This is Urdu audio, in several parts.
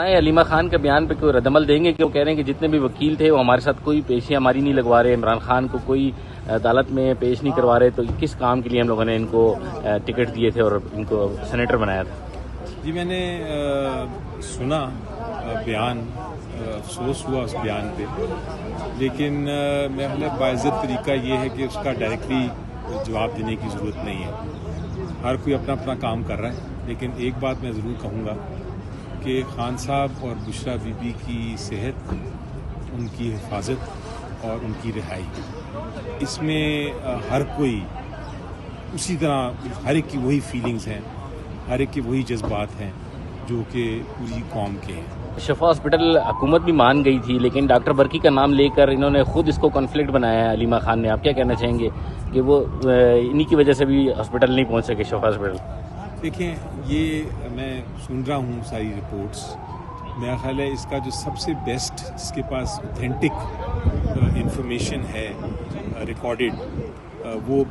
بتائیں علیمہ خان کے بیان پہ کوئی ردعمل دیں گے کہ وہ کہہ رہے ہیں کہ جتنے بھی وکیل تھے وہ ہمارے ساتھ کوئی پیشیاں ہماری نہیں لگوا رہے, عمران خان کو کوئی عدالت میں پیش نہیں کروا رہے, تو کس کام کے لیے ہم لوگوں نے ان کو ٹکٹ دیے تھے اور ان کو سینیٹر بنایا تھا؟ جی میں نے سنا بیان, افسوس ہوا اس بیان پہ, لیکن میں باعزت طریقہ یہ ہے کہ اس کا ڈائریکٹلی جواب دینے کی ضرورت نہیں ہے. ہر کوئی اپنا اپنا کام کر رہا ہے, لیکن ایک بات میں ضرور کہوں گا کہ خان صاحب اور بشرا بی بی کی صحت, ان کی حفاظت اور ان کی رہائی, اس میں ہر کوئی اسی طرح, ہر ایک کی وہی فیلنگز ہیں, ہر ایک کے وہی جذبات ہیں جو کہ پوری قوم کے ہیں. شفا ہاسپٹل حکومت بھی مان گئی تھی, لیکن ڈاکٹر برقی کا نام لے کر انہوں نے خود اس کو کنفلکٹ بنایا ہے علیمہ خان نے. آپ کیا کہنا چاہیں گے کہ وہ انہی کی وجہ سے بھی ہاسپٹل نہیں پہنچ سکے, شفا ہاسپٹل؟ دیکھیں, یہ میں سن رہا ہوں ساری رپورٹس. میرا خیال ہے اس کا جو سب سے بیسٹ, جس کے پاس اوتھینٹک انفارمیشن ہے ریکارڈڈ, وہ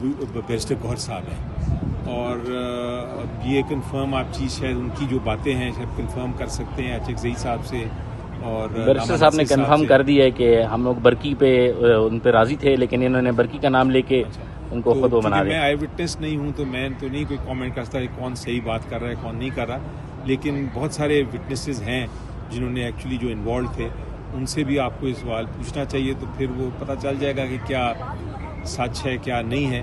بیرسٹر گوہر صاحب ہیں. اور یہ کنفرم آپ چیز شاید ان کی جو باتیں ہیں شاید کنفرم کر سکتے ہیں اچھا زئی صاحب سے. اور بیرسٹر صاحب نے کنفرم کر دیا ہے کہ ہم لوگ برقی پہ ان پہ راضی تھے, لیکن انہوں نے برقی کا نام لے کے ان کو خود وہ بنا دیا. میں آئی وٹنس نہیں ہوں تو میں تو نہیں کوئی کامنٹ کر سکتا کہ کون صحیح بات کر رہا ہے کون نہیں کر رہا, لیکن بہت سارے وٹنسز ہیں جنہوں نے ایکچولی جو انوالو تھے, ان سے بھی آپ کو یہ سوال پوچھنا چاہیے, تو پھر وہ پتہ چل جائے گا کہ کیا سچ ہے کیا نہیں ہے.